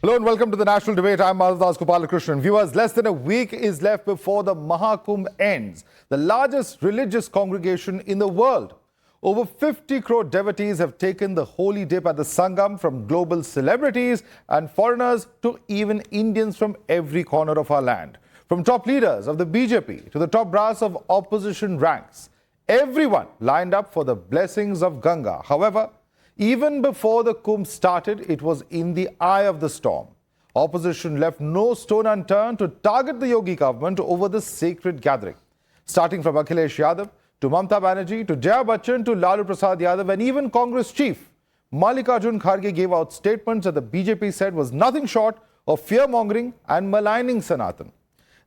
Hello and welcome to the National Debate. I'm Madhavdas G. Viewers, less than a week is left before the Maha Kumbh ends, the largest religious congregation in the world. Over 50 crore devotees have taken the holy dip at the Sangam, from global celebrities and foreigners to even Indians from every corner of our land. From top leaders of the BJP to the top brass of opposition ranks, everyone lined up for the blessings of Ganga. However, even before the Kumbh started, it was in the eye of the storm. Opposition left no stone unturned to target the Yogi government over the sacred gathering. Starting from Akhilesh Yadav to Mamata Banerjee to Jaya Bachchan to Lalu Prasad Yadav and even Congress chief Mallikarjun Kharge gave out statements that the BJP said was nothing short of fear-mongering and maligning Sanatan.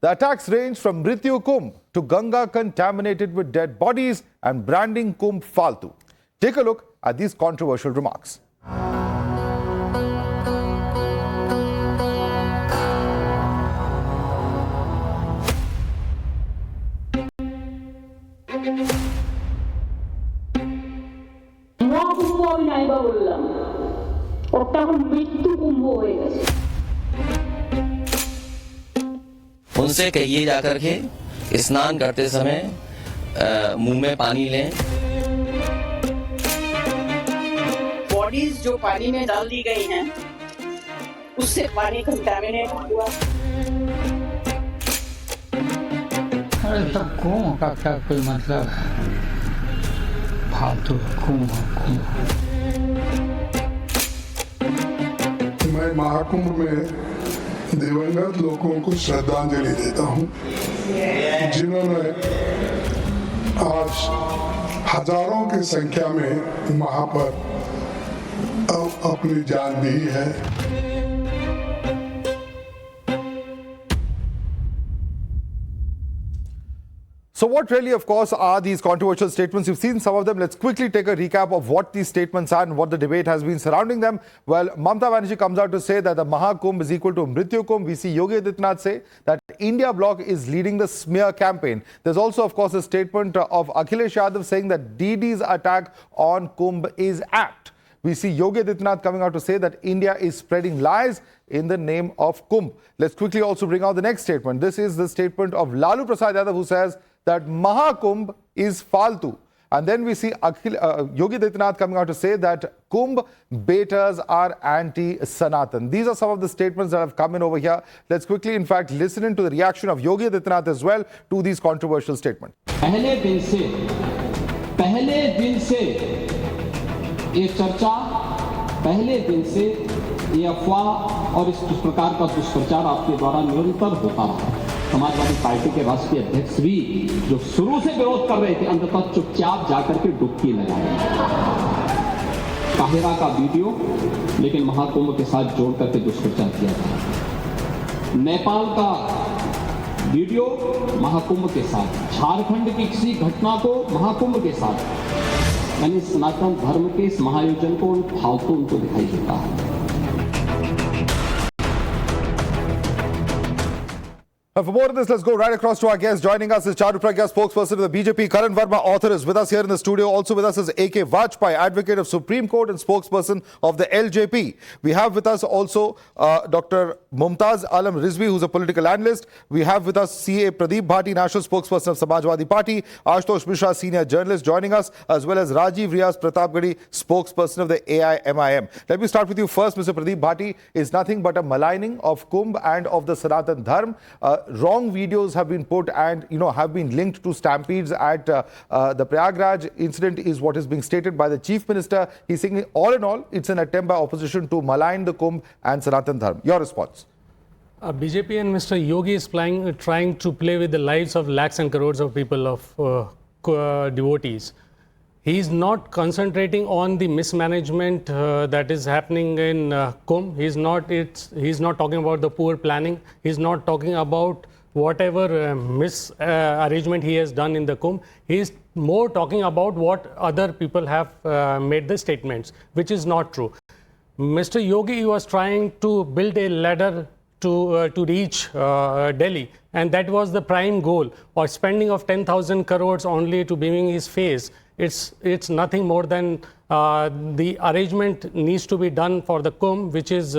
The attacks ranged from Mrityu Kumbh to Ganga contaminated with dead bodies and branding Kumbh Faltu. Take a look at these controversial remarks. उनसे कहिए जाकर के स्नान करते समय मुंह में पानी लें। बॉडीज जो पानी में डाल दी गई हैं, उससे पानी कंटामिनेट हुआ। अरे तब कुंभ का क्या कोई मतलब है? फालतू कुंभ। मैं महाकुंभ में दिवंगत लोगों को श्रद्धांजलि देता हूं, जिन्होंने आज हजारों की संख्या में वहां पर अपनी जान दी है। So what really, of course, are these controversial statements? You've seen some of them. Let's quickly take a recap of what these statements are and what the debate has been surrounding them. Well, Mamata Banerjee comes out to say that the Maha Kumbh is equal to Mrityu Kumbh. We see Yogi Adityanath say that India bloc is leading the smear campaign. There's also, of course, a statement of Akhilesh Yadav saying that DD's attack on Kumbh is apt. We see Yogi Adityanath coming out to say that India is spreading lies in the name of Kumbh. Let's quickly also bring out the next statement. This is the statement of Lalu Prasad Yadav, who says that Mahakumbh is faltu. And then we see Yogi Adityanath coming out to say that Kumbh baiters are anti-Sanatan. These are some of the statements that have come in over here. Let's quickly, in fact, listen into the reaction of Yogi Adityanath as well to these controversial statements. पहले दिन से ये चर्चा, पहले दिन से ये अफवाह और इस प्रकार का दुष्प्रचार आपके द्वारा निरंतर होता रहा। समाजवादी पार्टी के राष्ट्रीय अध्यक्ष भी जो शुरू से विरोध कर रहे थे, अंततः चुपचाप जाकर के डुबकी लगाए। काहिरा का वीडियो लेकिन महाकुंभ के साथ जोड़ करके दुष्प्रचार किया था। नेपाल का वीडियो महाकुंभ के साथ, झारखंड की किसी घटना को महाकुंभ के साथ, यानी सनातन धर्म के इस महायोजन को फालतू उनको दिखाई देता है। For more of this, let's go right across to our guest. Joining us is Charu Pragya, spokesperson of the BJP. Karan Verma, author, is with us here in the studio. Also with us is A.K. Vajpayee, advocate of Supreme Court and spokesperson of the LJP. We have with us also Dr. Mumtaz Alam Rizvi, who's a political analyst. We have with us C.A. Pradeep Bhati, national spokesperson of Samajwadi Party. Ashutosh Mishra, senior journalist, joining us, as well as Rajiv Riaz Pratapgadi, spokesperson of the AIMIM. Let me start with you first, Mr. Pradeep Bhati. Is nothing but a maligning of Kumbh and of the Sanatan Dharma. Wrong videos have been put and, have been linked to stampedes at the Prayagraj incident is what is being stated by the Chief Minister. He's saying all in all, it's an attempt by opposition to malign the Kumbh and Sanatan Dharma. Your response? BJP and Mr. Yogi is trying to play with the lives of lakhs and crores of people, of devotees. He is not concentrating on the mismanagement that is happening in Kumbh. He's not talking about the poor planning. He's not talking about whatever misarrangement he has done in the Kumbh. He's more talking about what other people have made the statements, which is not true. Mr. Yogi was trying to build a ladder to reach Delhi, and that was the prime goal. Or spending of 10,000 crores only to beaming his face. It's nothing more than the arrangement needs to be done for the Kumbh, which is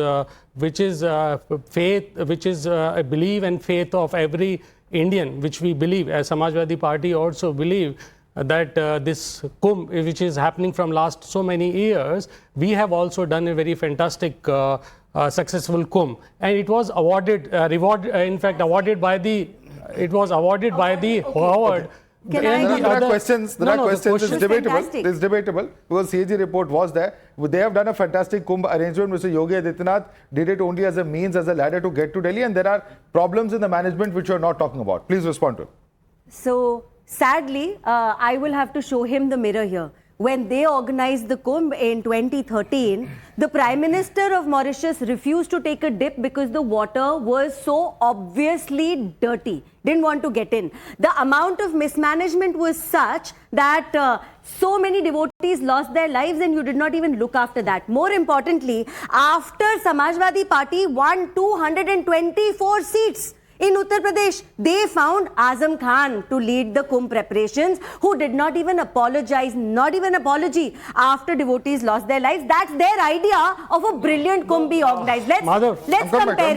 faith, which is a belief and faith of every Indian, which we believe as Samajwadi Party also believe that this Kumbh, which is happening from last so many years, we have also done a very fantastic successful Kumbh, and it was awarded awarded by the Howard. There are questions. It's debatable. Fantastic. It's debatable because CAG report was there. They have done a fantastic Kumbh arrangement. Mr. Yogi Adityanath did it only as a means, as a ladder to get to Delhi, and there are problems in the management which you are not talking about. Please respond to it. So, sadly, I will have to show him the mirror here. When they organized the Kumbh in 2013, the Prime Minister of Mauritius refused to take a dip because the water was so obviously dirty. Didn't want to get in. The amount of mismanagement was such that so many devotees lost their lives, and you did not even look after that. More importantly, after Samajwadi Party won 224 seats in Uttar Pradesh, they found Azam Khan to lead the Kumbh preparations, who did not even apologize, not even apology, after devotees lost their lives. That's their idea of a brilliant Kumbh be organized. Let's compare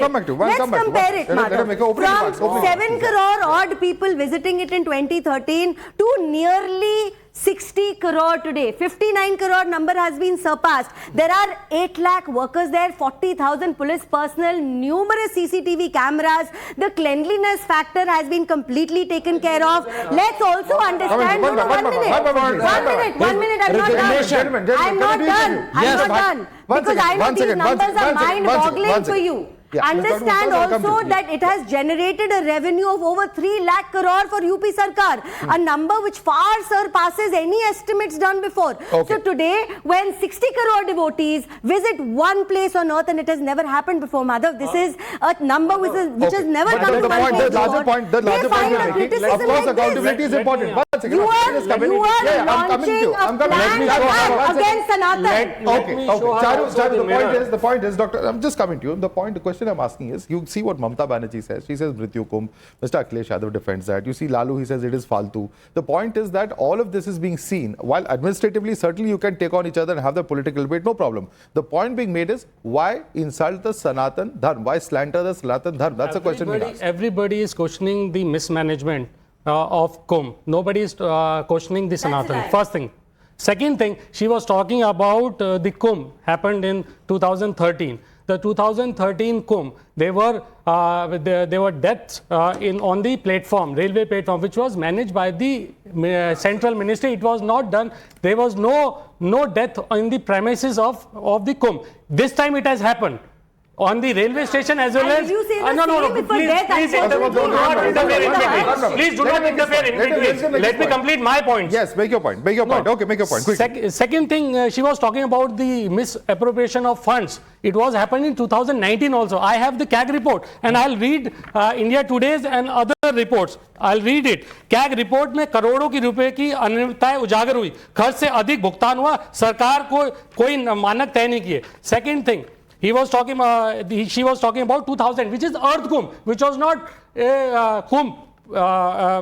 it, Madhav. From 7 crore odd people visiting it in 2013 to nearly 60 crore today. 59 crore number has been surpassed. There are 8 lakh workers there, 40,000 police personnel, numerous CCTV cameras. The cleanliness factor has been completely taken care of. Let's also understand. One minute. I'm not done. Because I know these numbers are mind-boggling for you. Yeah, understand also that it has generated a revenue of over 3 lakh crore for UP Sarkar, a number which far surpasses any estimates done before. Okay. So today, when 60 crore devotees visit one place on earth, and it has never happened before, Madhav, this is a number which has never come to one place before. The larger point you're making, of course, accountability is important. One second. You are launching a plan against Sanatan. Okay. Charu, the point is, Doctor, I'm just coming to you. The question I'm asking is, you see what Mamata Banerjee says. She says Mrityu Kumbh. Mr. Akhilesh Yadav defends that. You see Lalu, he says it is faltu. The point is that all of this is being seen. While administratively, certainly you can take on each other and have the political debate, no problem. The point being made is, why insult the Sanatan Dharma? Why slander the Sanatan Dharma? That's a question being asked. Everybody is questioning the mismanagement of Kumbh. Nobody is questioning the Sanatan. Right. First thing. Second thing, she was talking about the Kumbh happened in 2013. The 2013 Kumbh, there were deaths on the platform, railway platform, which was managed by the central ministry. It was not done. There was no death on the premises of the Kumbh. This time it has happened on the railway station as well as. You say the Please do not interfere in between. Let me complete my point. Yes, make your point. Okay, make your point. Quickly. Second thing, she was talking about the misappropriation of funds. It was happened in 2019 also. I have the CAG report, and I'll read India Today's and other reports. I'll read it. CAG report में करोड़ों की रुपए की अनियमितताएं उजागर हुई, खर्च से अधिक भुगतान हुआ, सरकार को कोई मानक तय नहीं किए. Second thing, she was talking about 2000, which is Earth Kumbh, which was not Kumbh,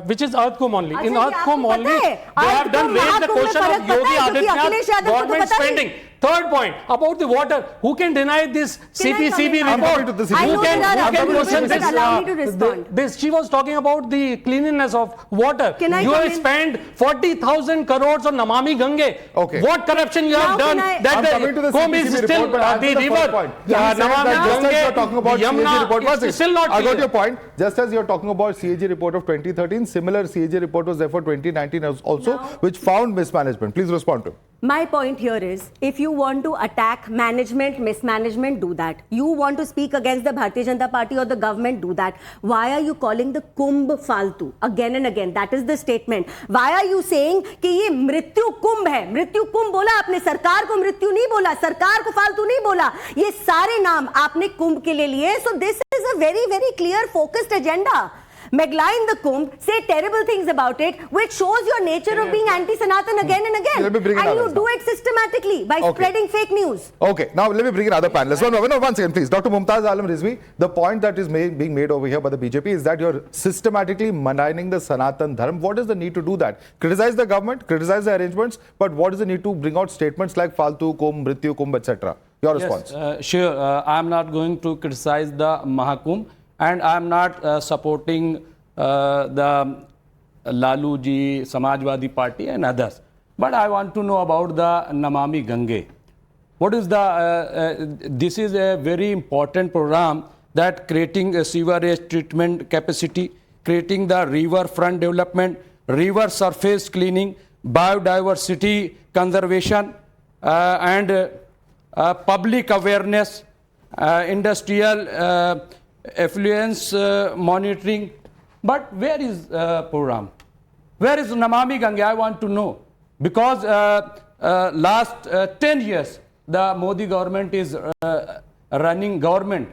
which is Earth Kumbh only. In Earth Kumbh only, they have done raised the question of Yogi Adityanath government spending. Third point, about the water. Who can deny this CPCB report? Who can question this? She was talking about the cleanliness of water. You have spent 40,000 crores on Namami Ganga. Okay. What corruption you have done that the Kumbh is still the river. Namami Ganga is still not clear. I got your point. Just as you're talking about CAG report of 2013, similar CAG report was there for 2019 also, which found mismanagement. Please respond to it. My point here is, if you want to attack management, mismanagement, do that. You want to speak against the Bharatiya Janata Party or the government, do that. Why are you calling the Kumbh faltu again and again? That is the statement. Why are you saying कि ये मृत्यु कुंभ है? मृत्यु कुंभ बोला आपने, सरकार को मृत्यु नहीं बोला, सरकार को फालतू नहीं बोला. ये सारे नाम आपने कुंभ के लिए लिए. So this is a very, very clear, focused agenda. malign the Kumbh, say terrible things about it, which shows your nature of being anti-Sanatan again and again. Let me bring in And you others do now. it systematically by spreading fake news. Okay, now let me bring in other panelists. One second, please. Dr. Mumtaz Alam Rizvi, the point that is being made over here by the BJP is that you're systematically maligning the Sanatan Dharma. What is the need to do that? Criticize the government, criticize the arrangements, but what is the need to bring out statements like Faltu Kumbh, Mrityu Kumbh, etc.? Your response? Sure. I am not going to criticize the Mahakumbh, and I am not supporting the Lalu ji, Samajwadi Party and others. But I want to know about the Namami Ganga. What is the, this is a very important program that creating a sewerage treatment capacity, creating the river front development, river surface cleaning, biodiversity conservation, and public awareness, industrial affluence monitoring. But where is program? Where is Namami Ganga? I want to know. Because last 10 years, the Modi government is running government.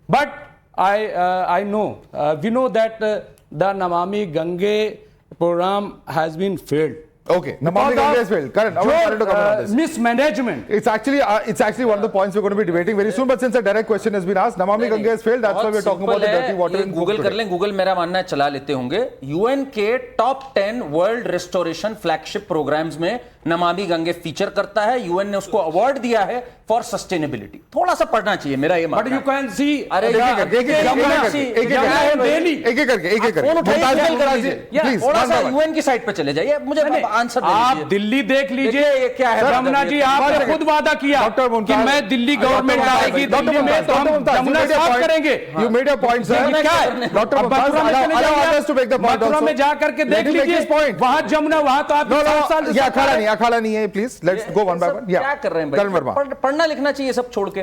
But I know, we know that the Namami Ganga program has been failed. Okay, Namami Ganga has failed. Karan, I want to comment on this. Mismanagement. It's actually one of the points we're going to be debating very soon. But since a direct question has been asked, Namami Ganga has failed. That's why we're talking about the dirty water in Google कर लें. Google मेरा मानना है चला लेते होंगे. UN के top 10 world restoration flagship programmes में नमामि गंगे फीचर करता है. UN ने उसको अवार्ड दिया है फॉर सस्टेनेबिलिटी. थोड़ा सा पढ़ना चाहिए, मेरा ये मानना है. But you can see, अरे एक एक करके थोड़ा सा UN की साइड पे चले जाइए. मुझे आंसर दे आप दिल्ली देख लीजिए. ये क्या है रमना जी, आपने खुद वादा किया कि मैं दिल्ली गवर्नमेंट आएगी दिल्ली में तो हम जमुना साफ करेंगे. You made a point, sir. Dr. Mathura में जा करके देख लीजिए, वहां जमुना, वहां तो आप अखाड़ा नहीं है. Please let's go one by one. क्या कर रहे हैं भाई? पढ़ना लिखना चाहिए सब छोड़ के.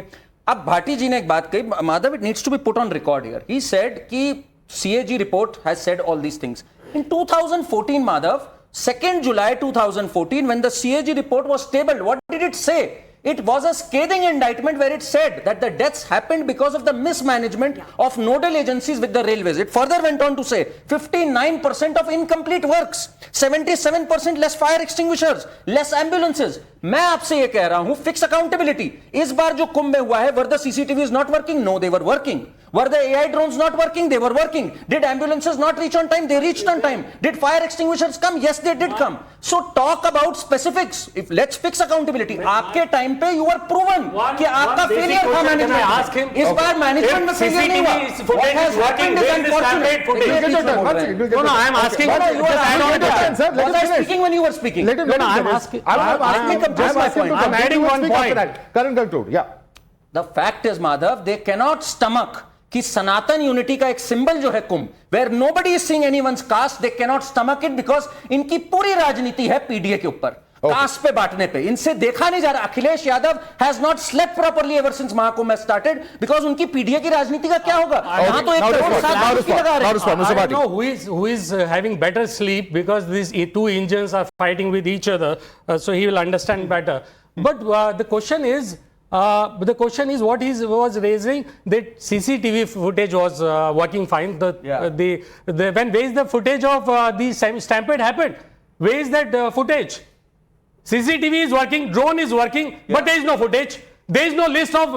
अब भाटी जी ने एक बात कही, Madhav, it needs to be put on record here. He said कि CAG report has said all these things. In 2014, Madhav, 2nd July 2014, when the CAG report was tabled, what did it say? It was a scathing indictment where it said that the deaths happened because of the mismanagement of nodal agencies with the railways. It further went on to say 59% of incomplete works, 77% less fire extinguishers, less ambulances. मैं आपसे ये कह रहा हूं, fix accountability. इस बार जो कुंभ में हुआ है, were the CCTVs not working? No, they were working. Were the AI drones not working? They were working. Did ambulances not reach on time? They reached on time. Did fire extinguishers come? Yes, they did come. So talk about specifics. If let's fix accountability. आपके time पे you were proven कि आपका failure था management. इस बार management में failure नहीं हुआ. What has happened is unfortunate. No, I am asking. Was I speaking when you were speaking? No, I am asking. I'm adding one point. Karan, conclude. Yeah. The fact is, Madhav, they cannot stomach कि सनातन unity का एक symbol जो है कुंभ, where nobody is seeing anyone's caste, they cannot stomach it because इनकी पूरी राजनीति है PDA के ऊपर, कास्ट पे बांटने पे. इनसे देखा नहीं जा रहा. Akhilesh Yadav has not slept properly ever since Mahakumbh has started because उनकी पीडीए की राजनीति का क्या होगा? यहाँ तो 1 करोड़ 7 लाख की लगा रहे हैं. I don't know who is having better sleep because these two engines are fighting with each other, so he will understand better. But the question is what he was raising, that CCTV footage was working fine. When where is the footage of the stampede happened? Where is that footage? CCTV is working, drone is working, but there is no footage. There is no list of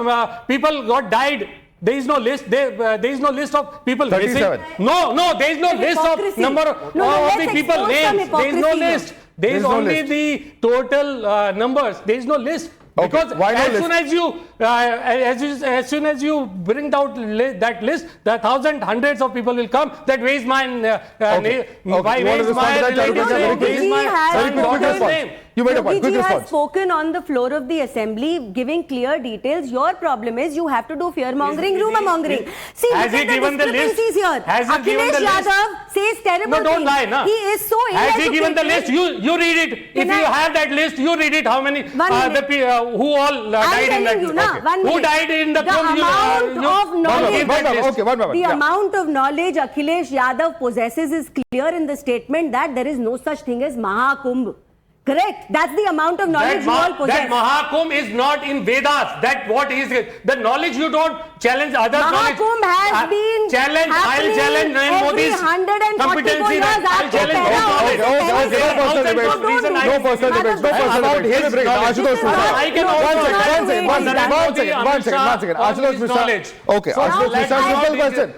people got died. There is no list. There is no list of people missing. No, there is no list of number of the people names. There is no list. There is only the total numbers. There is no list. Because as soon as you bring out that list, the hundreds of people will come. That where is my name? You made a point. Yogi Ji has spoken on the floor of the assembly, giving clear details. Your problem is you have to do fear mongering, rumor mongering. See, has he given the list? Here. Has he given the list? Yadav says terrible things. No, don't lie, na. He is so Has he given the list? You read it. If you have that list, you read it. How many who all died in that list? Who died in the The amount of knowledge Akhilesh Yadav possesses is clear in the statement that there is no such thing as Maha Kumbh. Correct. That's the amount of knowledge you all possess. That Mahakumbh is not in Vedas. That what is the knowledge you don't challenge other knowledge. Mahakumbh has been challenge. I'll challenge Narendra Modi's competency. I'll challenge his knowledge. No personal debate. About his Ashutosh Mishra. I can also one second. Ashutosh Mishra. Okay, Ashutosh Mishra, simple question.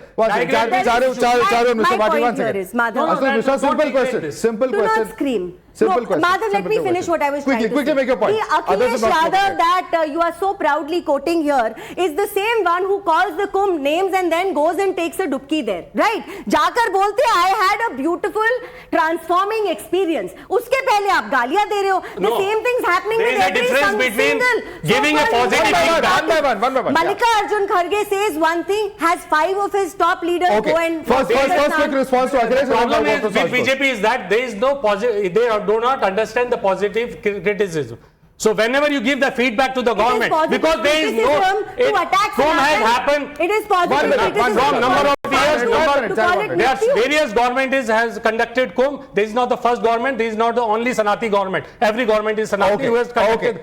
Charu, Mr. Bhatti, one second. Ashutosh Mishra, simple question. Simple Do question. not scream. Simple No, question. Madhav, let me finish what I was trying to say. Quickly make your point. The Akhilesh Yadav that you are so proudly quoting here is the same one who calls the Kumbh names and then goes and takes a dubki there. Right? Jaakar bolte, I had a beautiful transforming experience. Uske pehle aap gaaliyan de rahe ho. The same things happening with every single. There is a difference between giving a positive feedback. One by one. Mallikarjun Kharge says one thing, has 5 of his top leaders go and... First quick response to Akhilesh. The problem is with BJP is that there is no positive, they do not understand the positive criticism. So whenever you give the feedback to the government, because there is no... Kumbh has happened. It is positive criticism. From number of years, there are various governments has conducted Kumbh. This is not the first government. This is not the only Sanati government. Every government is Sanati who has conducted.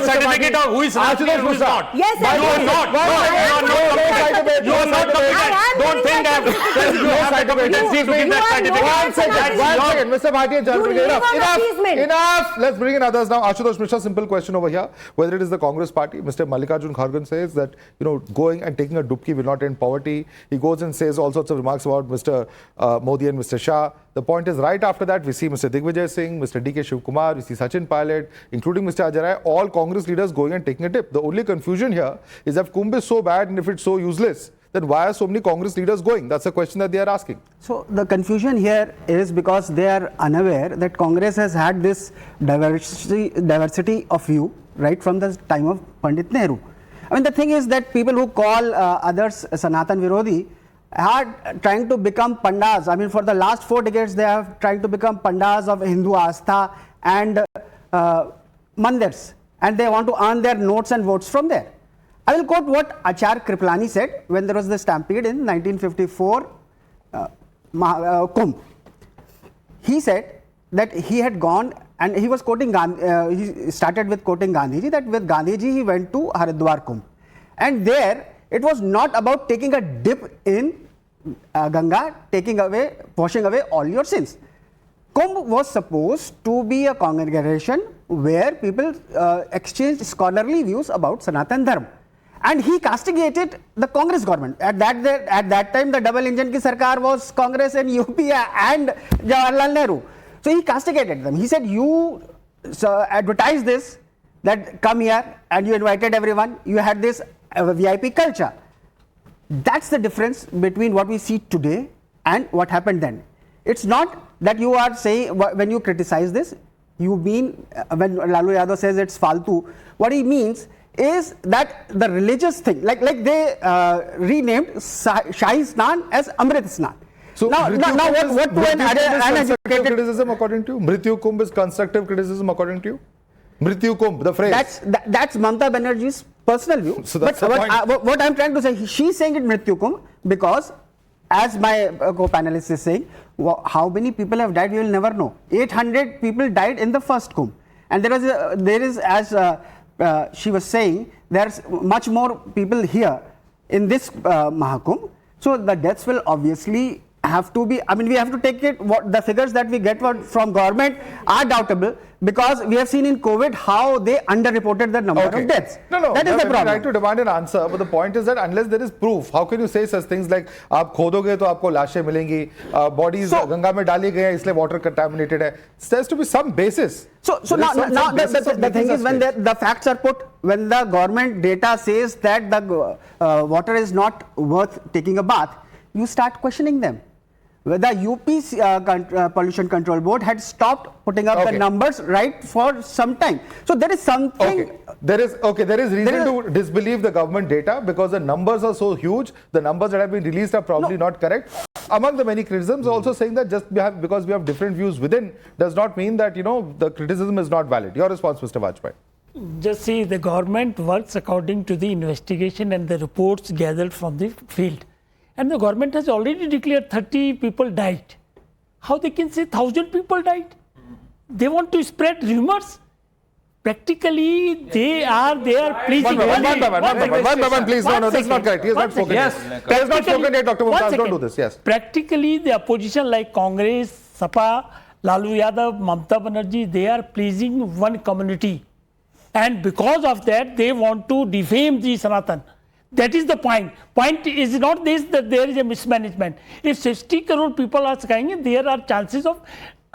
Certificate of who is Sanati and who is not. Yes, you are not. You are not competent. Don't think that you have the competency to give that certificate. One second, Mr. Bhatti and Charu, enough. Let's bring in others now. Ashutosh Mishra, simple question over here. Whether it is the Congress party, Mr. Mallikarjun Kharge says that, going and taking a dubki will not end poverty. He goes and says all sorts of remarks about Mr. Modi and Mr. Shah. The point is, right after that, we see Mr. Digvijay Singh, Mr. D.K. Shivkumar, we see Sachin Pilot, including Mr. Ajay, all Congress leaders going and taking a dip. The only confusion here is that Kumbh is so bad and if it's so useless, then why are so many Congress leaders going? That's the question that they are asking. So the confusion here is because they are unaware that Congress has had this diversity of view right from the time of Pandit Nehru. I mean, the thing is that people who call others Sanatan Virodhi are trying to become pandas. I mean, for the last 4 decades, they have tried to become pandas of Hindu Astha and mandirs, and they want to earn their notes and votes from there. I will quote what Achar Kriplani said when there was the stampede in 1954 Kumbh. He said that he had gone and he was quoting he started with quoting Gandhiji, that with Gandhiji he went to Haridwar Kumbh, and there it was not about taking a dip in Ganga, washing away all your sins. Kumbh was supposed to be a congregation where people exchanged scholarly views about Sanatan Dharma. And he castigated the Congress government. At that time, the double engine ki sarkar was Congress and UP and Jawaharlal Nehru. So he castigated them. He said, you advertise this, that come here, and you invited everyone. You had this VIP culture. That's the difference between what we see today and what happened then. It's not that you are saying, when you criticize this, you mean, when Lalu Yadav says it's faltu, what he means is that the religious thing, like they renamed Shahi Snan as Amrit Snan. So now what to an uneducated criticism according to you? Mrityu Kumbh is constructive criticism according to you? Mrityu Kumbh, the phrase. That's Mamata Banerjee's personal view. So that's what I'm trying to say, she's saying it Mrityu Kumbh because, as my co-panelist is saying, how many people have died, we will never know. 800 people died in the first Kumbh, and there is as she was saying, there's much more people here in this Mahakumbh. So the deaths will obviously have to be, I mean, we have to take it, the figures that we get from government are doubtable, because we have seen in COVID how they underreported the number of deaths. No, that is the problem. Right to demand an answer, but the point is that unless there is proof, how can you say such things like, aap khodoge to aapko lashe milengi, bodies Ganga mein dali gayi hai, isliye water contaminated hai. There has to be some basis. So now the thing is, when the facts are put, when the government data says that the water is not worth taking a bath, you start questioning them. The UP Pollution Control Board had stopped putting up the numbers right for some time. So there is something. There is reason to disbelieve the government data because the numbers are so huge. The numbers that have been released are probably not correct. Among the many criticisms, also saying that just because we have different views within does not mean that the criticism is not valid. Your response, Mr. Vajpayee. Just see, the government works according to the investigation and the reports gathered from the field. And the government has already declared 30 people died. How they can say 1,000 people died? They want to spread rumors. practically they are pleasing. One by one, please. No, this is not correct. He has not spoken. Yes. He has not spoken yet, Dr. Mumtaz. Don't do this. Yes. Practically, the opposition like Congress, Sapa, Lalu Yadav, Mamata Banerjee, they are pleasing one community. And because of that, they want to defame the Sanatan. That is the point. Point is not this, that there is a mismanagement. If 60 crore people are skying, there are chances of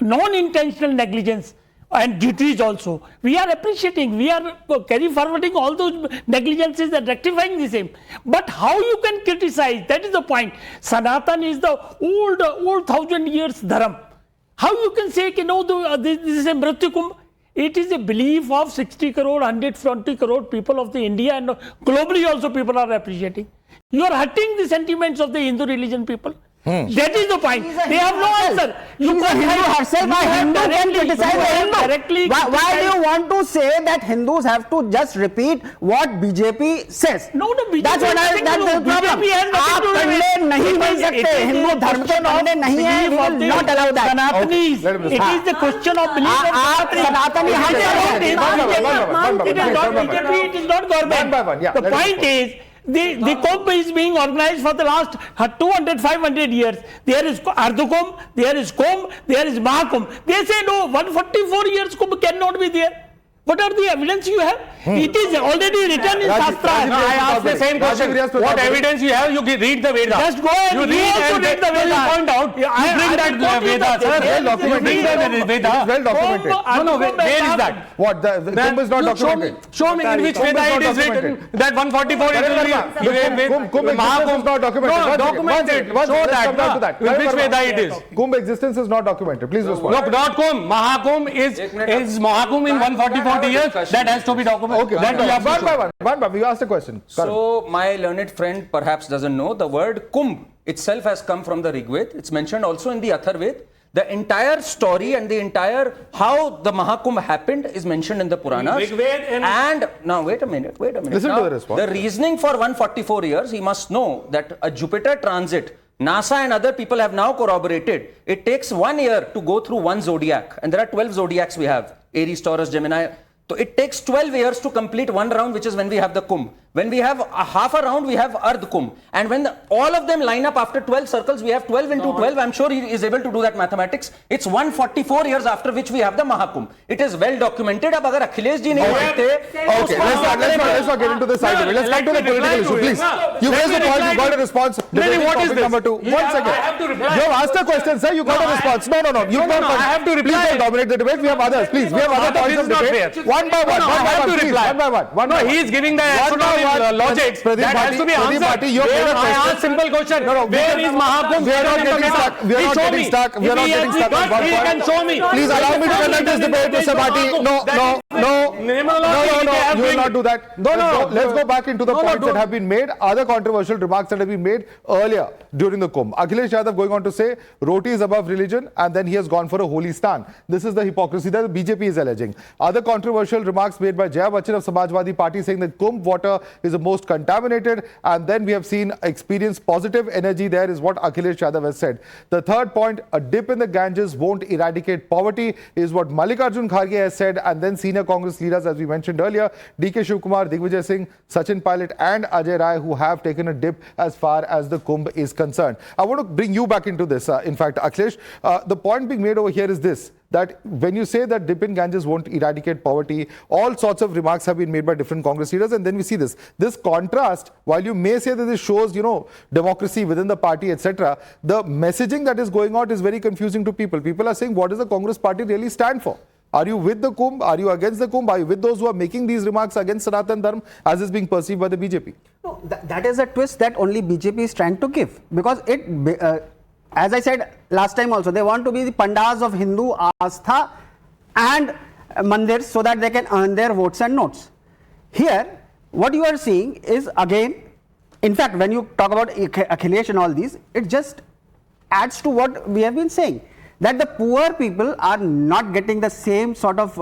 non-intentional negligence and duties also. We are appreciating, we are carry forwarding all those negligences and rectifying the same. But how you can criticize, that is the point. Sanatan is the old 1000 years Dharma. How you can say, this is a Mrityu Kumbh? It is a belief of 60 crore, 120 crore people of the India, and globally also people are appreciating. You are hurting the sentiments of the Hindu religion people. That is the point. They have no answer. You can Hindu can criticize the Hindu. Why do you want to say that Hindus have to just repeat what BJP says? No, BJP. That's the problem. आप पंडे नहीं बन सकते. हिंदू धर्म के पंडे नहीं हैं. We will not allow that. Sanatanis. It is the question of belief. आप सनातनी BJP, it is not government. The point is, the Kumbh is being organized for the last 200-500 years. There is Ardha Kumbh, there is Kumbh, there is Maha Kumbh. They say no, 144 years Kumbh cannot be there. What are the evidence you have? It is already written in Shastra. I ask the same question. What evidence you have? You read the Vedas. Just go and you also read the Vedas. You point out. You bring that Vedas. Well documented. Vedas. Well documented. No, where is that? What? The Kumbh is not documented. Show me in which Veda it is written that 144 is Kumbh is not documented. No, documented. Show that. In which Veda it is? Kumbh existence is not documented. Please respond. No, not Kumbh. Mahakumbh is Mahakumbh in 144 years. That has to be documented. Okay, one by one. You asked a question. So, my learned friend perhaps doesn't know the word Kumbh itself has come from the Rig Veda. It's mentioned also in the Atharveda. The entire story and the entire how the Mahakumbh happened is mentioned in the Puranas. And now, wait a minute. Listen to the response. The reasoning for 144 years, he must know that a Jupiter transit, NASA and other people have now corroborated, it takes 1 year to go through one zodiac. And there are 12 zodiacs we have. Aries, Taurus, Gemini. So it takes 12 years to complete one round, which is when we have the Kumbh. When we have a half a round, we have Ardh Kumbh. And when all of them line up after 12 circles, we have 12 into 12. I'm sure he is able to do that mathematics. It's 144 years after which we have the Mahakumbh. It is well documented. Ab agar Akhilesh ji nahi Okay, let's not get into this side of it. Let's come to the political issue, please. You raised the point, you got a response. What is this? Number 2. 1 second. You have asked a question, sir. You got a response. No. You can't. I have to reply. Please don't dominate the debate. We have others. Please. We have other points of debate. One by one. No, he is giving the astronomical logic. That has to be answered. I asked simple question. Where is Mahakumbh? We are not getting stuck. We are not getting stuck. He can show me. Please allow me to conduct this debate, Mr. Bhatti. No. You will not do that. Let's go back into the points that have been made. Other controversial remarks that have been made earlier during the Kumbh. Akhilesh Yadav going on to say roti is above religion, and then he has gone for a holy stand. This is the hypocrisy that the BJP is alleging. Other controversial remarks made by Jaya Bachchan of Samajwadi Party saying that Kumbh water is the most contaminated, and then we have seen experienced positive energy there is what Akhilesh Yadav has said. The third point, a dip in the Ganges won't eradicate poverty is what Mallikarjun Kharge has said, and then senior Congress leaders, as we mentioned earlier, DK Shivkumar, Digvijay Singh, Sachin Pilot and Ajay Rai, who have taken a dip as far as the Kumbh is concerned. I want to bring you back into this. In fact, Akhilesh, the point being made over here is this, that when you say that dip in Ganges won't eradicate poverty, all sorts of remarks have been made by different Congress leaders, and then we see this contrast. While you may say that this shows, democracy within the party, etc., the messaging that is going out is very confusing to people. People are saying, what does the Congress party really stand for? Are you with the Kumbh? Are you against the Kumbh? Are you with those who are making these remarks against Sanatan Dharma as is being perceived by the BJP? No, that is a twist that only BJP is trying to give, because it, as I said last time also, they want to be the pandas of Hindu Astha and mandirs so that they can earn their votes and notes. Here, what you are seeing is again, in fact, when you talk about Akhilesh and all these, it just adds to what we have been saying, that the poor people are not getting the same sort of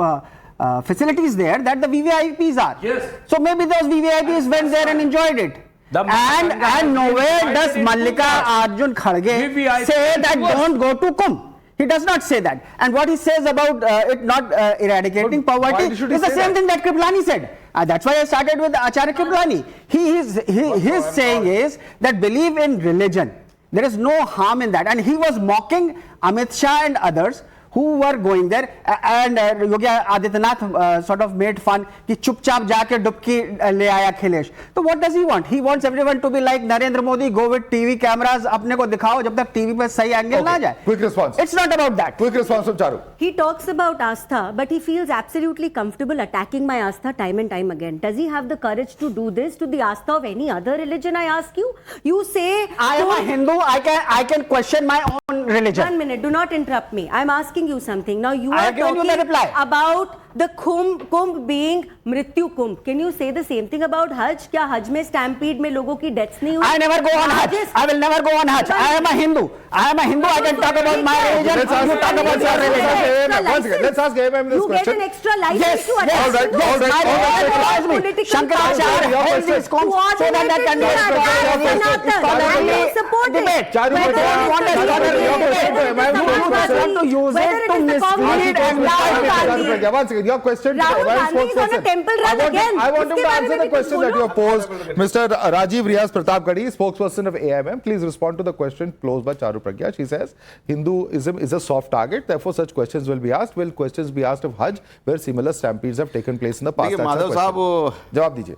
facilities there that the VVIPs are. Yes. So maybe those VVIPs went there and enjoyed it. And nowhere does Mallika Arjun Kharge say that don't go to Kumbh. He does not say that. And what he says about it not eradicating poverty is the same thing that Kripalani said. That's why I started with Acharya Kripalani. His saying is that believe in religion. There is no harm in that. And he was mocking Amit Shah and others who were going there, and Yogi Adityanath sort of made fun कि चुपचाप जाके डुबकी ले आया Khilesh. So what does he want? He wants everyone to be like Narendra Modi, go with TV cameras, अपने को दिखाओ जब तक TV पे सही एंगल ना जाए. Quick response. It's not about that. Quick response from Charu. He talks about Astha, but he feels absolutely comfortable attacking my Astha time and time again. Does he have the courage to do this to the Astha of any other religion, I ask you? You say... I am a Hindu, I can question my own religion. 1 minute, do not interrupt me. I'm asking you something. Now you I are have given you talking the reply. about the Kumbh being Mrityu Kumbh. Can you say the same thing about Hajj? क्या हज में stampede में लोगों की deaths नहीं हुई? I never go on Hajj. I will never go on Hajj. I am a Hindu. I can talk about my religion. You talk about your religion. Let's ask AMM this question. You get an extra license to attend. All right. Shankaracharya held these combs so that there can be a debate. Want to use it to mislead and Once again, your question. I want him to answer the question that you have posed. Mr. Rajiv Riaz Pratap Gadi, spokesperson of AMM, please respond to the question posed by Charu Pragya. She says Hinduism is a soft target, therefore such questions will be asked. Will questions be asked of Hajj, where similar stampedes have taken place in the past? Madhav Sahab, jawab dijiye.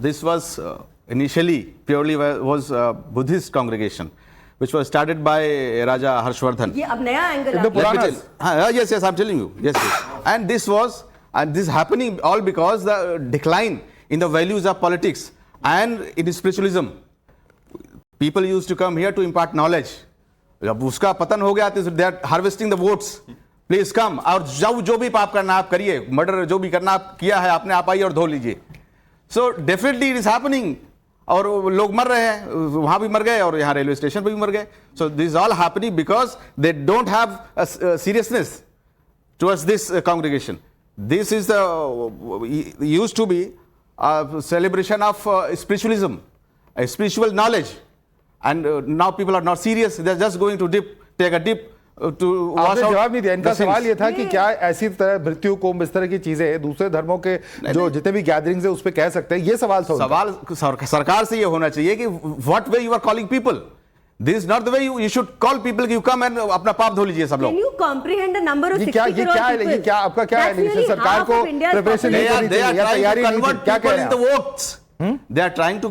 This was initially purely was a Buddhist congregation, which was started by Raja Harshvardhan. ये अब नया angle Yes, I'm telling you. Yes. And this is happening all because the decline in the values of politics and in spiritualism. People used to come here to impart knowledge. जब उसका पतन हो गया तो they are harvesting the votes. Please come. और जो भी पाप करना आप करिए, मर्डर जो भी करना आप किया है आपने आप आइए और धो लीजिए. So definitely it is happening. और लोग मर रहे हैं, वहां भी मर गए और यहाँ रेलवे स्टेशन पे भी मर गए. So this is all happening because they don't have a seriousness towards this congregation. This is used to be a celebration of spiritualism, a spiritual knowledge, and now people are not serious. They are just going to take a dip to wash out. जवाब नहीं दिया. इनका सवाल ये था कि क्या ऐसी तरह मृत्यु कुंभ इस तरह की चीजें दूसरे धर्मों के जो जितने भी गैदरिंग्स है उस पे कह सकते हैं. ये सवाल सरकार से ये होना चाहिए कि what way you are calling people. This is not the way you should call people. You come and अपना पाप धो लीजिए सब लोग. Can you comprehend the number of 60 crore people? ये क्या आपका क्या है? सरकार को प्रिपरेशन नहीं करनी चाहिए या तैयारी नहीं थी. क्या कह रहे हैं? They are trying to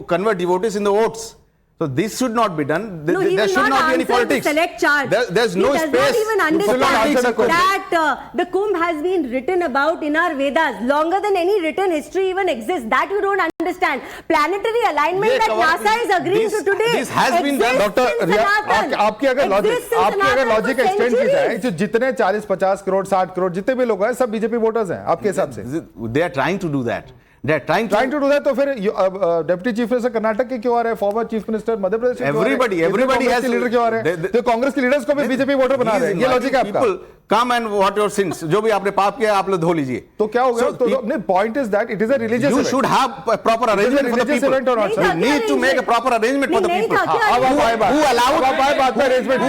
convert devotees in the votes. So this should not be done. No, there should not be any politics. Select charge. There's no space. He does not even understand that the Kumbh has been written about in our Vedas longer than any written history even exists. That you don't understand. Planetary alignment that NASA is agreeing to today. This has been done. Dr. आपकी अगर logic extend की जाए, जो जितने 40-50 करोड़ 60 करोड़ जितने भी लोग हैं सब बीजेपी वोटर्स हैं आपके हिसाब से. They are trying to do that. They are trying to do that. तो फिर डेप्यूटी चीफ मिनिस्टर कर्नाटक के क्यों आ रहे हैं? Former chief minister Madhya Pradesh everybody has leader क्यों आ रहे हैं? तो कांग्रेस के लीडर्स को भी बीजेपी वोटर बना रहे हैं. ये लॉजिक है आपका. Come and what your sins, जो भी आपने पाप किया आप लोग धो लीजिए. तो क्या हो गया? तो नहीं, point is that it is a religious event. You should have a proper arrangement for the people. You need to make a proper arrangement for the people. Who allowed arrangement?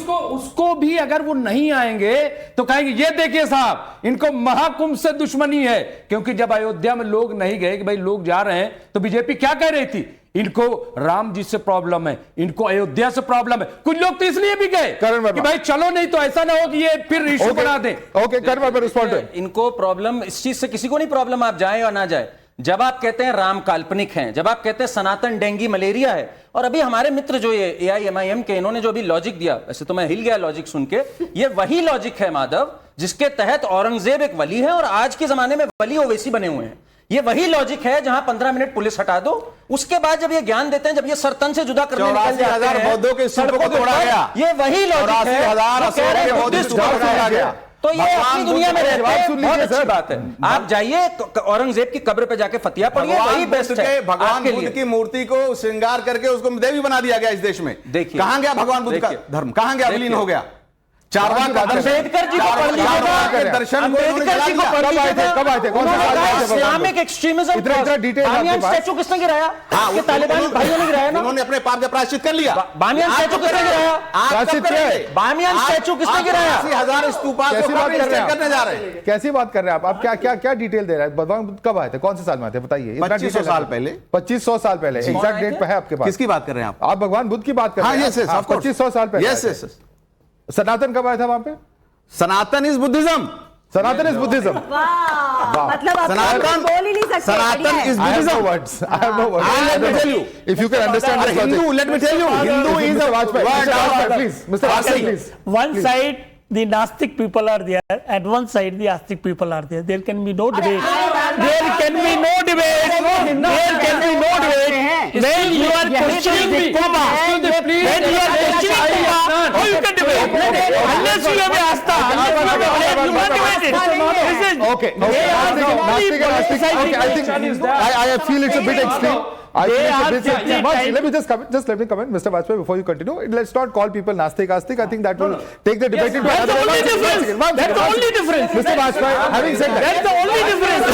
उसको भी अगर वो नहीं आएंगे तो कहेंगे ये देखिए साहब इनको महाकुंभ से दुश्मनी है. क्योंकि जब अयोध्या में लोग नहीं गए कि भाई लोग जा रहे हैं तो बीजेपी क्या कह रही थी? इनको राम जी से प्रॉब्लम है, इनको अयोध्या से प्रॉब्लम है. कुछ लोग तो इसलिए भी गए कि भाई चलो नहीं तो ऐसा ना हो कि ये फिर इश्यू बना दें. इनको प्रॉब्लम इस चीज से किसी को नहीं प्रॉब्लम आप जाए या ना जाए. जब आप कहते हैं राम काल्पनिक हैं, जब आप कहते हैं सनातन डेंगू मलेरिया है, और अभी हमारे मित्र जो ये AIMIM के इन्होंने जो अभी लॉजिक दिया, वैसे तो मैं हिल गया लॉजिक सुन के, ये वही लॉजिक है माधव जिसके तहत औरंगजेब एक वली है और आज के जमाने में वली ओवैसी बने हुए हैं. ये वही लॉजिक है जहां 15 मिनट पुलिस हटा दो, उसके बाद जब ये ज्ञान देते हैं, जब ये सरतन से जुदा करने निकल जाते हैं, बौद्धों के सड़कों को तोड़ा गया. ये वही लॉजिक है. तो ये अपनी दुनिया में रहते हैं. बहुत अच्छी बात है. आप जाइए औरंगजेब की कब्र पे जाके फतिया पढ़िए, वही बेस्ट है. भगवान बुद्ध की मूर्ति को श्रृंगार करके उसको देवी बना दिया गया इस देश में. देखिए कहां गया भगवान बुद्ध का धर्म, कहां गया, विलीन हो गया. चारवाक का अम्बेडकर जी को पढ़ लीजिएगा, दर्शन अम्बेडकर जी को पढ़ लीजिएगा। कब आए थे? कौन से साल में आए थे? इस्लामिक एक्सट्रीमिज्म, इतना डिटेल बामियान स्टैचू किसने गिराया? आपके तालिबान भाइयों ने गिराया ना? उन्होंने अपने पाप का प्रायश्चित कर लिया। बामियान स्टैचू किसने गिराया? प्रायश्चित किया। बामियान स्टैचू किसने गिराया? 80,000 स्तूपा कैसी बात कर रहे हैं करने जा रहे हैं? कैसी बात कर रहे हैं आप? क्या डिटेल दे रहे हैं? भगवान बुद्ध कब आए थे? कौन से साल में आए थे? बताइए। 2500 साल पहले। 2500 साल पहले। एग्जैक्ट डेट पे है आपके पास? किसकी बात कर रहे हैं आप भगवान बुद्ध की बात कर रहे हैं? 2500 साल पहले। सनातन कब आया था वहां पे? Sanatan is Buddhism. Sanatan is Buddhism. मतलब आप बोल ही नहीं सकते। Sanatan is Buddhism. Words I have no words. Let me tell you. If you can understand this logic. Hindu, let me tell you. Hindu is a Vajpayee. Please, Mr. Vajpayee, please. One side the Nastic people are there, and one side the Astic people are there. There can be no debate. There can be no debate. There can be no debate. When you are questioning the Kumbh, when you are questioning Kumbh, how you can debate? Unless you have Asta, unless you have faith, you can't debate it. Listen. Okay. Nastic and Astic. Okay, I think I feel it's a bit extreme. Let me just let me comment, Mr. Vajpayee, before you continue. Let's not call people Nastic, Astic. I think that will take the debate into another. That's the only difference. That's the only difference. Mr. Vajpayee, having said that, that's the only difference.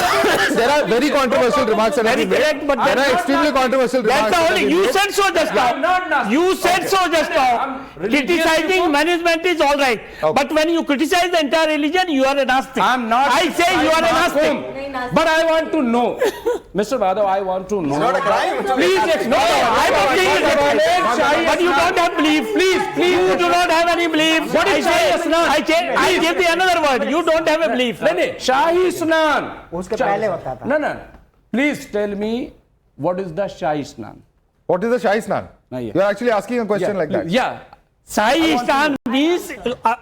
There are very controversial remarks. Very correct, but there are extremely controversial remarks. That's the only. You said so just now. You said so just now. Criticizing management is all right, but when you criticize the entire religion, you are a Nastic. I'm not. I say you are a Nastic. But I want to know, Mr. Madhav, I want to know. It's not a crime. Please, no, I'm not saying it. But you don't have belief. Please, you do not have any belief. What is Shahi Isnan? I give the another word. You don't have a belief. Shahi Isnan. उसके पहले होता था. No. Please tell me, what is the Shahi Isnan? What is the Shahi Isnan? You are actually asking a question like that. Yeah. Shahi Isnan means,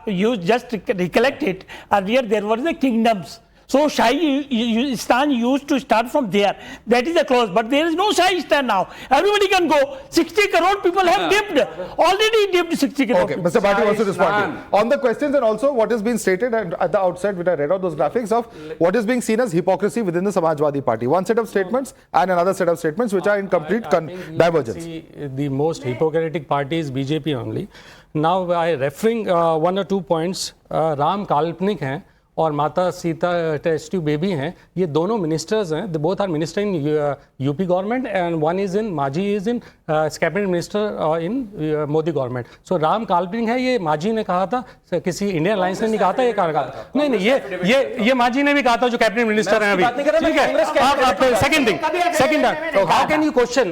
you just recollect it. Earlier there were the kingdoms. So Shahi Istan used to start from there. That is the clause. But there is no Shahi Istan now. Everybody can go. 60 crore people have dipped. Already dipped 60 crore. Okay, Mr. Bhatti wants to respond on the questions, and also what has been stated at the outset when I read out those graphics of what is being seen as hypocrisy within the Samajwadi Party. One set of statements and another set of statements which are in complete divergence. The most hypocritic party is BJP only. Now, by referring one or 2 points, Ram काल्पनिक हैं और माता Sita test tube baby हैं. ये दोनों ministers हैं. They both are minister in UP government and one is in Manjhi is in cabinet minister in Modi government. So Ram काल्पनिक है. ये माजी ने कहा था, किसी इंडियन अलायंस ने नहीं कहा था. ये कहा था नहीं, ये माजी ने भी कहा था जो कैबिनेट मिनिस्टर हैं अभी. ठीक है. Second how can you question?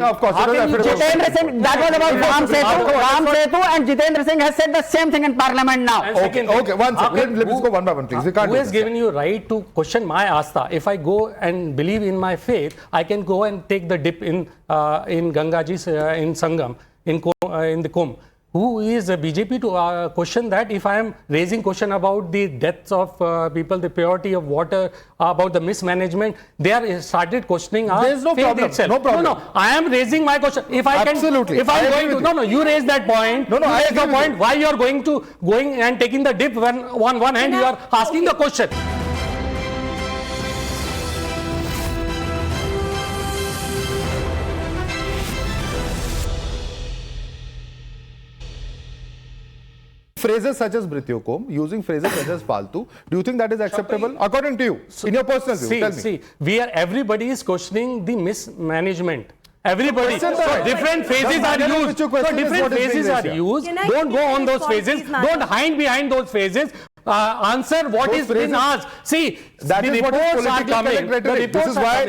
Jitendra Singh, that was about Ram Setu, and Jitendra Singh has said the same thing in parliament now. Okay, one second. Let's go one by one, please. We can't. Who has given you right to question my Asta? If I go and believe in my faith, I can go and take the dip in Ganga Ji, in Sangam, in the Kumbh. Who is BJP to question that? If I am raising question about the deaths of people, the purity of water, about the mismanagement, they are started questioning our There is no faith problem. itself. No problem. No. I am raising my question. If I can, Absolutely. if I am going to, no, you raise that point. No, I raise the agree with point. Why you are going and taking the dip when on one hand you are asking the question. Phrases such as Mrityu Kumbh, using phrases such as Paltu, do you think that is acceptable? According to you, in your personal view, tell me. Everybody is questioning the mismanagement. Everybody. So different phases are used. Don't go on those phases. Don't hide behind those phases. Answer what is being asked. See, that is what is politically correct rhetoric.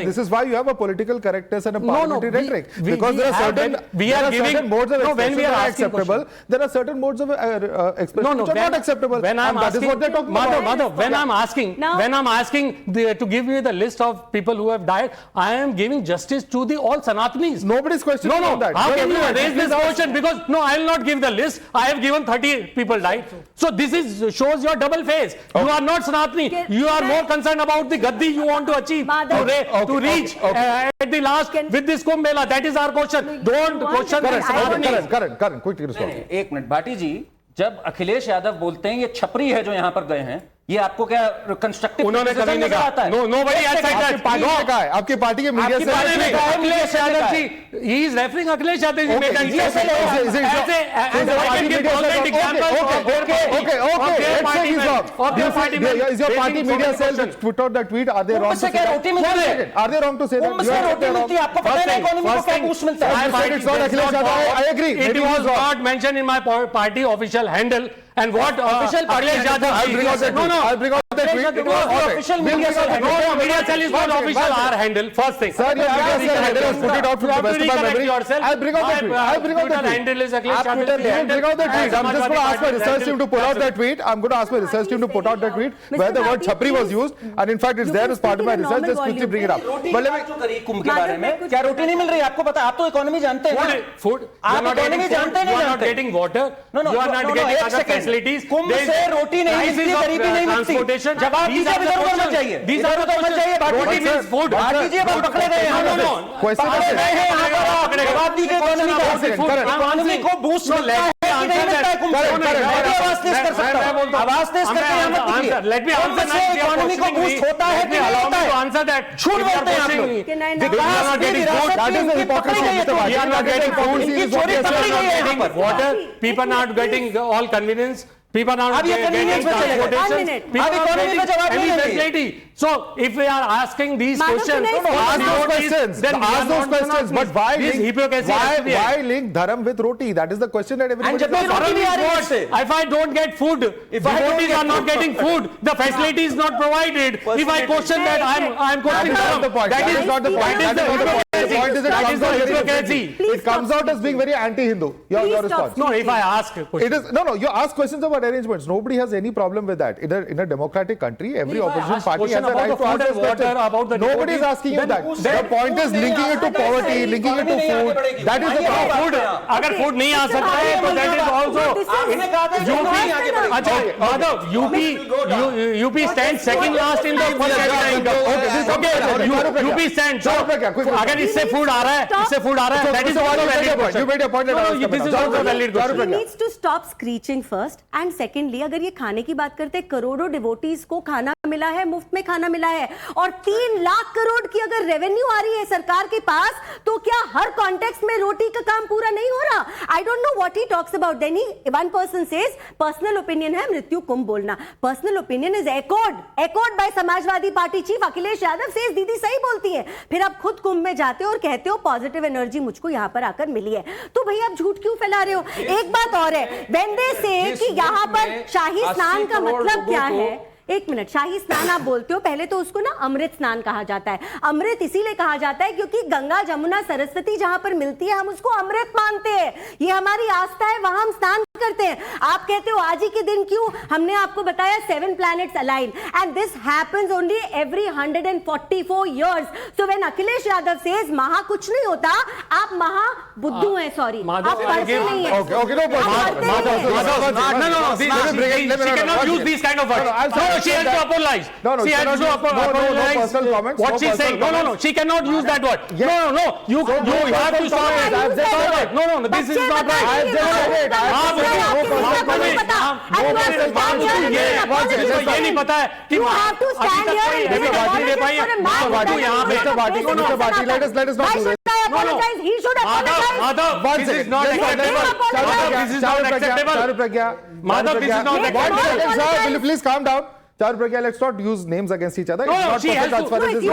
This is why you have a political correctness and a parliamentary rhetoric. Because there are certain modes of expression that are acceptable. There are certain modes of expression which are not acceptable. When I'm asking, that is what they're talking about. Madhav, when I'm asking to give me the list of people who have died, I am giving justice to the all Sanatanis. Nobody's questioning that. How can you raise this question? Because I will not give the list. I have given 30 people died. So this shows your double face. You are not Sanatani. You are more concerned about the gaddi you want to achieve, to reach at the last with this Kumbh Mela. That is our question. Don't question the Sanatani. Karan, quickly respond. एक minute Bhati जी, जब अखिलेश यादव बोलते हैं ये छपरी है जो यहाँ पर गए हैं, ये आपको क्या कंस्ट्रक्टिव उन्होंने कभी नहीं कहा। Nobody has said that. Party ने कहा है, आपकी पार्टी के मीडिया आपकी पार्टी ने कहा है, Akhilesh Yadav ji, he is referring Akhilesh Yadav ji made an Is your party media cell which put out that tweet? Are they wrong to say that? Are they wrong to say that? आपको पता है economy को क्या boost मिलता है? It's not Akhilesh Yadav. I agree. It was not mentioned in my party official handle. And what official Akhilesh Yadav? I'll bring out that tweet. It was the official media cell. No, media cell is not official. Our handle. First thing. Sir, your media cell handle has put it out from the best of my memory. I'll bring out that tweet. I'll bring out that tweet. Handle is Akhilesh Yadav. Bring out that tweet. I'm just going to ask my research team to pull out that tweet. I'm going to ask my research team to put out that tweet where the word chapri was used, and in fact it's there as part of my research. Just quickly bring it up. But let me कुंभ के बारे में क्या रोटी नहीं मिल रही आपको पता? आप तो इकोनॉमी जानते हैं। Food. आप इकोनॉमी जानते नहीं जानते? You are not getting water. You are not getting other facilities. कुंभ से रोटी नहीं मिलती, गरीबी नहीं मिलती। जवाब दीजिए, इधर उधर मत जाइए। इधर उधर मत जाइए। रोटी means food. बात कीजिए, बात पकड़े गए हैं। पकड़े गए हैं यहाँ पर आप। जवाब दीजिए इकोनॉमी का। इकोनॉमी को बूस्ट मिलता है कि नहीं मिलता है कुंभ से? आवाज तेज कर सकता हूँ। आवाज तेज करके यहाँ मत दिखिए। Let me answer that. Economy को बूस्ट होता है कि नहीं होता है? Answer that. झूठ बोलते हैं आप लोग। विकास की विरासत की पकड़ी गई है। We are not getting food. इनकी चोरी पकड़ी गई है यहाँ पर। Water. People are not getting all convenience. People are not getting transportation. People are not getting any facility. So if we are asking these questions, ask those questions. Ask those questions. But why link dharam with roti? That is the question that everybody is asking. If I don't get food, devotees are not getting food, the facility is not provided. If I question that, I am questioning dharam. That is not the point. That is not the point. The point is it comes out as being very anti-Hindu. Your response. No, if I ask questions. It is no. You ask questions about arrangements. Nobody has any problem with that. In a democratic country, every opposition party has a right to ask those questions. Nobody is asking you that. The point is linking it to poverty, linking it to food. That is the point. अगर food नहीं आ सकता है तो that is also UP stands second last in the per capita income. UP stands. अगर इससे food आ रहा है, that is also valid question. You made your point. This is also valid question. He needs to stop screeching first, and secondly, अगर ये खाने की बात करते हैं, करोड़ों डिवोटीज को खाना मिला है, मुफ्त में खाना मिला है, और 3 लाख करोड़ की अगर रेवेन्यू आ रही है सरकार के पास, तो क्या हर कॉन्टेक्स्ट में रोटी का काम पूरा नहीं हो रहा? I don't know what he talks about. Then one person says personal opinion है मृत्यु कुंभ बोलना. Personal opinion is echoed by Samajwadi party chief Akhilesh Yadav says दीदी सही बोलती है. फिर आप खुद कुंभ में जाते हो और कहते हो पॉजिटिव एनर्जी मुझको यहाँ पर आकर मिली है. तो भैया आप झूठ क्यों फैला रहे हो? एक बात और है, when they say कि यहाँ पर शाही स्नान का मतलब क्या है? एक मिनट, शाही स्नान आप बोलते हो, पहले तो उसको ना अमृत स्नान कहा जाता है. अमृत इसीलिए कहा जाता है क्योंकि गंगा जमुना सरस्वती जहां पर मिलती है हम उसको अमृत मानते हैं. ये हमारी आस्था है, वहां हम स्नान करते हैं. आप कहते हो आज ही के दिन क्यों? हमने आपको बताया 7 planets align and this happens only every 144 years. So when Akhilesh Yadav says महा कुछ नहीं होता, आप महा बुद्धू हैं. सॉरी, आप पढ़ते नहीं हैं. Okay, no problem. No. She cannot use these kind of words. She has to apologize. She has to apologize. What she's saying. No. She cannot use that word. No. You have to stop it. No. This is not right. I have just said it. ये नहीं पता है कि let us not do this. Apologize. He should apologize. Madhav, this is not acceptable. Madhav, this is not acceptable. Sir, will you please calm down? Charu Pragya, let's not use names against each other. No, she has to apologize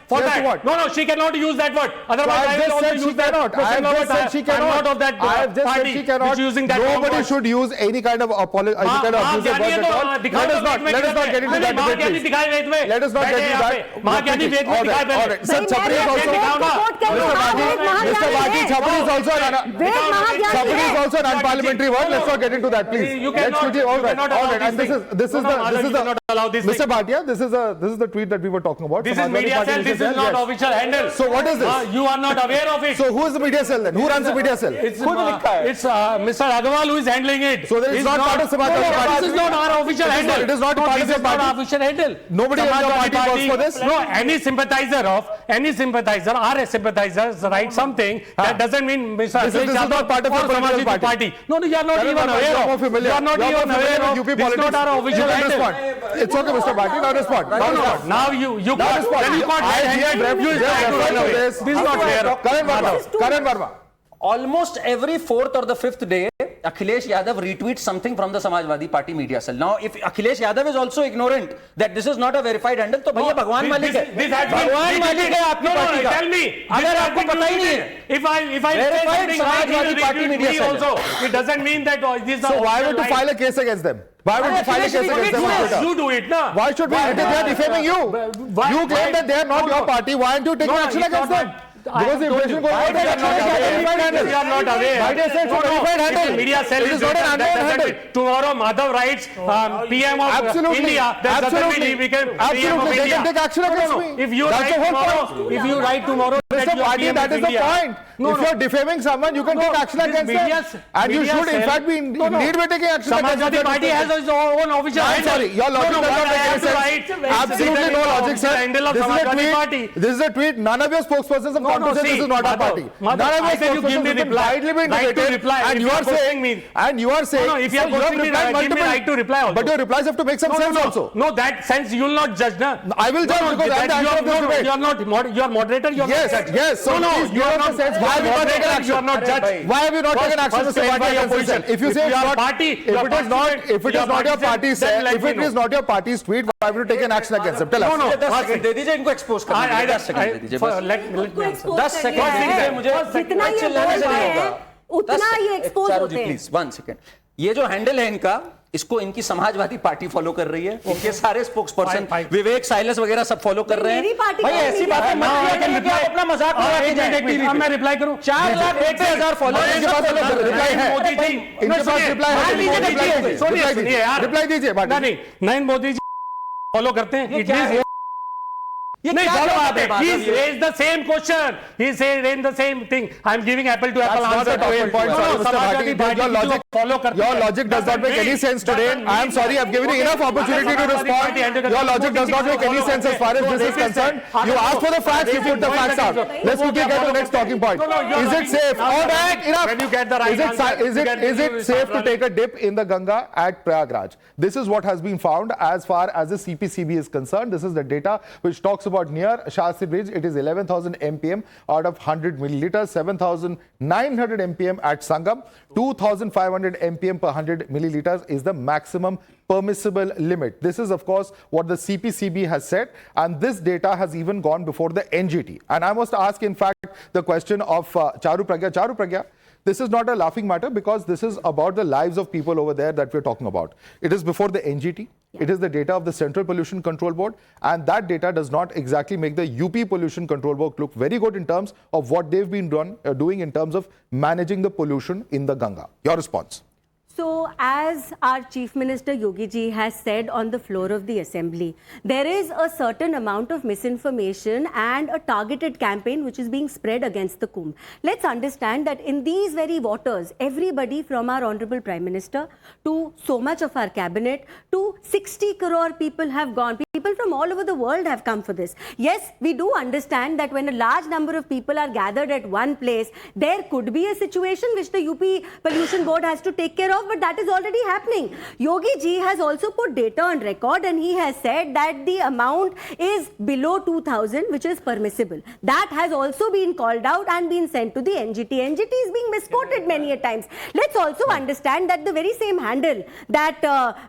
for that. No, she cannot use that word. Otherwise, I will also use that word. I have just said she cannot. I'm not of that party using that word. Nobody should use any kind of apology, any kind of abusive words at all. Let us not get into that debate, please. Let us not get into that. All right. Sir, Chapri is also. Mr. Bhati, Chapri is also an unparliamentary word. Let's not get into that, please. Let's quickly. All right. And this is the Mr. Bhatia, this is the tweet that we were talking about. This is media cell. This is not official handle. So what is this? You are not aware of it. So who is the media cell then? Who runs the media cell? It's Mr. Agarwal who is handling it. So then it's not part of Sanatan Dharma. This is not our official handle. It is not part of your party. Our official handle. Nobody in your party works for this. No, any sympathizer write something. That doesn't mean Mr. This is not part of your political party. No, you are not even aware of. You are not even aware of UP politics. This is not our official handle. It's okay, Mr. Bhatti. Now respond. Now you can't. When you can't. This is not fair. Karan Verma. Almost every fourth or the fifth day, Akhilesh Yadav retweets something from the Samajwadi Party media cell. Now, if Akhilesh Yadav is also ignorant that this is not a verified handle, तो भैया भगवान मालिक है. भगवान मालिक है आपकी party का. Tell me. अगर आपको पता ही नहीं है. If I say something, Samajwadi Party media cell also, it doesn't mean that this is. So why would you file a case against them? Why would you file a case against them? You do it, na? Why should we? They are defaming you. You claim that they are not your party. Why aren't you taking action against them? Because the impression goes on that you are not aware. Why they say verified handle? Media cell is not an unknown handle. Tomorrow Madhav writes PM of India. That doesn't mean we can PM of India. They can take action against me. If you write tomorrow, Mr. Bhatti, that is the point. If you are defaming someone, you can take action against them. And you should in fact be need be taking action against them. Samajwadi Party has its own official handle. I'm sorry, your logic does not make any sense. Absolutely no logic, sir. This is a tweet. None of your spokespersons have this is not our party. I said you give me reply. Right to reply. And you are saying, no, if you are posting me, give me right to reply also. But your replies have to make some sense also. No, that sense you will not judge, na? I will judge because I am the answer of this debate. You are not, you are moderator, you are not judge. Yes, so you are not sense. Why have you not taken action? You are not judge. Why have you not taken action, Mr. Bhatti? If you say if it is not your party's if it is not your party's tweet, why have you taken action against them? Tell us. No, 10 second दे दीजिए इनको expose करने के लिए. 10 second दे दीजिए बस. Let me answer. 10 second दीजिए मुझे. जितना ये बोल रहे हैं उतना ये एक्सपोज होते हैं. Please 1 second. ये जो हैंडल है इनका, इसको इनकी समाजवादी पार्टी फॉलो कर रही है. इनके सारे स्पोक्सपर्सन विवेक साइलेंस वगैरह सब फॉलो कर रहे हैं. भाई ऐसी बातें मत कीजिए कि आप अपना मजाक उड़ा के जाएं. मैं रिप्लाई करूं. 4,80,000 फॉलोअर्स के पास रिप्लाई है. मोदी जी इनके पास रिप्लाई है. सुनिए यार, रिप्लाई दीजिए. नहीं नरेंद्र मोदी जी फॉलो करते हैं. इट मींस नहीं फॉलो आते हैं. He raised the same question. He raised the same thing. I am giving apple to apple answer to him. Your logic does not make any sense today. I am sorry, I have given you enough opportunity to respond. Your logic does not make any sense as far as this is concerned. You asked for the facts, you put the facts out. Let's quickly get to the next talking point. Is it safe? All right, enough. When you get the right answer, is it safe to take a dip in the Ganga at Prayagraj? This is what has been found as far as the CPCB is concerned. This is the data which talks about near Shastri Bridge. It is 11,000 mpm out of 100 milliliters, 7,900 mpm at Sangam, 2,500 mpm per 100 milliliters is the maximum permissible limit. This is of course what the CPCB has said, and this data has even gone before the NGT. And I must ask in fact the question of Charu Pragya. Charu Pragya, this is not a laughing matter because this is about the lives of people over there that we're talking about. It is before the NGT. It is the data of the Central Pollution Control Board, and that data does not exactly make the UP Pollution Control Board look very good in terms of what they've been doing in terms of managing the pollution in the Ganga. Your response? So, as our Chief Minister Yogi Ji has said on the floor of the Assembly, there is a certain amount of misinformation and a targeted campaign which is being spread against the Kumbh. Let's understand that in these very waters, everybody from our Honorable Prime Minister to so much of our cabinet to 60 crore people have gone. People from all over the world have come for this. Yes, we do understand that when a large number of people are gathered at one place, there could be a situation which the UP Pollution Board has to take care of, but that is already happening. Yogi Ji has also put data on record, and he has said that the amount is below 2,000, which is permissible. That has also been called out and been sent to the NGT. NGT is being misquoted many a times. Let's also understand that the very same handle that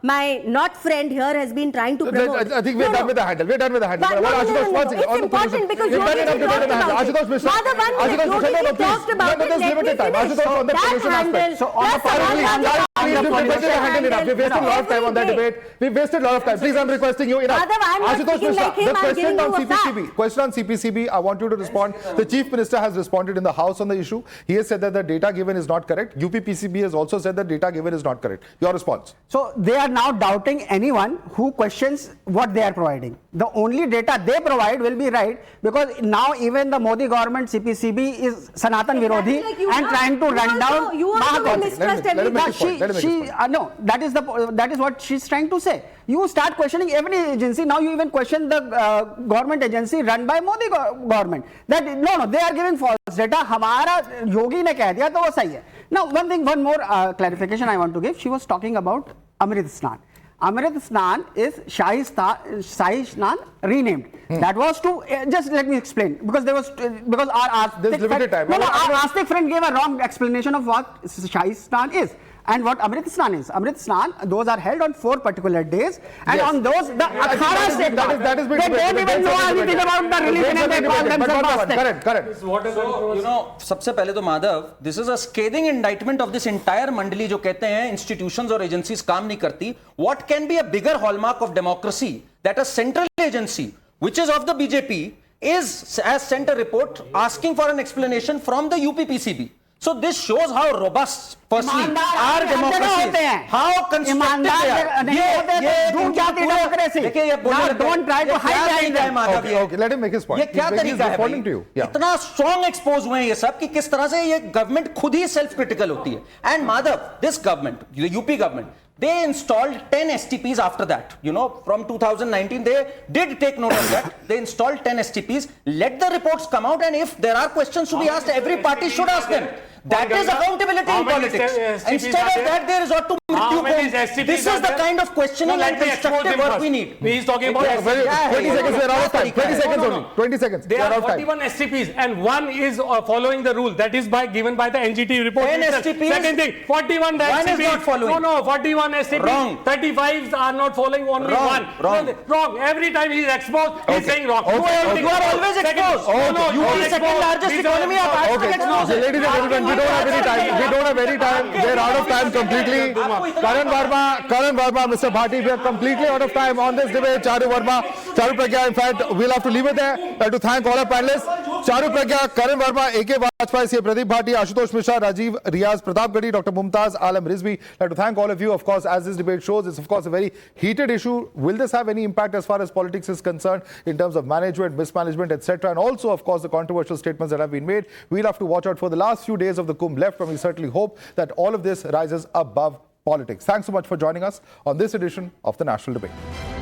my not friend here has been trying to promote. I think we're done with the handle. We're done with the handle. It's important because Yogi Ji talked about it. Yogi Ji talked about it. Let me finish. That handle. So on the we've wasted a lot of time on that debate. We've wasted a lot of time. Please, I'm requesting you. Enough. The question on CPCB, I want you to respond. The Chief Minister has responded in the House on the issue. He has said that the data given is not correct. UPPCB has also said that data given is not correct. Your response? So they are now doubting anyone who questions what they are providing. The only data they provide will be right, because now even the Modi government CPCB is Sanatan Virodhi and trying to run down Maha Kumbh. No, that is what she's trying to say. You start questioning every agency. Now you even question the government agency run by Modi government. That no, they are giving false data. हमारा योगी ने कह दिया तो वो सही है. Now, one more clarification I want to give. She was talking about Amrit Snan. Amrit Snan is Shahi Snan renamed. That was to just let me explain, because there was because our limited time. No, our Astic friend gave a wrong explanation of what Shahi Snan is. And what Amrit Snan is. Amrit Snan, those are held on 4 particular days, and on those, the Akharas take part. That is they don't even know anything about the religion, and they call themselves Astic. Correct. So, you know, सबसे पहले तो Madhav, this is a scathing indictment of this entire मंडली जो कहते हैं institutions और agencies काम नहीं करती. What can be a bigger hallmark of democracy that a central agency, which is of the BJP, has sent a report asking for an explanation from the UPPCB. So this shows how robust, firstly, our democracy is. How constructive they are. Don't try to hide that. Okay, let him make his point. ये क्या तरीका है भाई? इतना strong expose हुए हैं ये सब कि किस तरह से ये government खुद ही self-critical होती है. And Madhav, this government, the UP government, they installed 10 STPs after that. You know, from 2019, they did take note of that. They installed 10 STPs. Let the reports come out, and if there are questions to be asked, every party should ask them. That is accountability in politics. Instead of that, they resort to Mrityu Kumbh. This is the kind of questioning and constructive work we need. He is talking about 20 seconds, we are out of time. 20 seconds only. 20 seconds. There are 41 STPs, and one is following the rule. That is given by the NGT report. 10 STPs. Second thing, 41 STPs. One is not following. No, 41 STPs. Wrong. 35s are not following, only one. Wrong. Every time he is exposed, he is saying wrong. You are always exposed. You are the second largest economy of exposed. Ladies and gentlemen, we don't have any time. We don't have any time. We're out of time completely. Karan Verma, Mr. Bhati, we are completely out of time on this debate. Charu Pragya, in fact, we'll have to leave it there. I have to thank all our panelists. Charu Pragya, Karan Verma, A.K. Vajpayee, C. Pradeep Bhati, Ashutosh Mishra, Rajiv Riaz, Pratap Gadi, Dr. Mumtaz Alam Rizvi. I have to thank all of you. Of course, as this debate shows, it's of course a very heated issue. Will this have any impact as far as politics is concerned in terms of management, mismanagement, etc.? And also, of course, the controversial statements that have been made. We'll have to watch out for the last few days of the Kumbh left, and we certainly hope that all of this rises above politics. Thanks so much for joining us on this edition of the National Debate.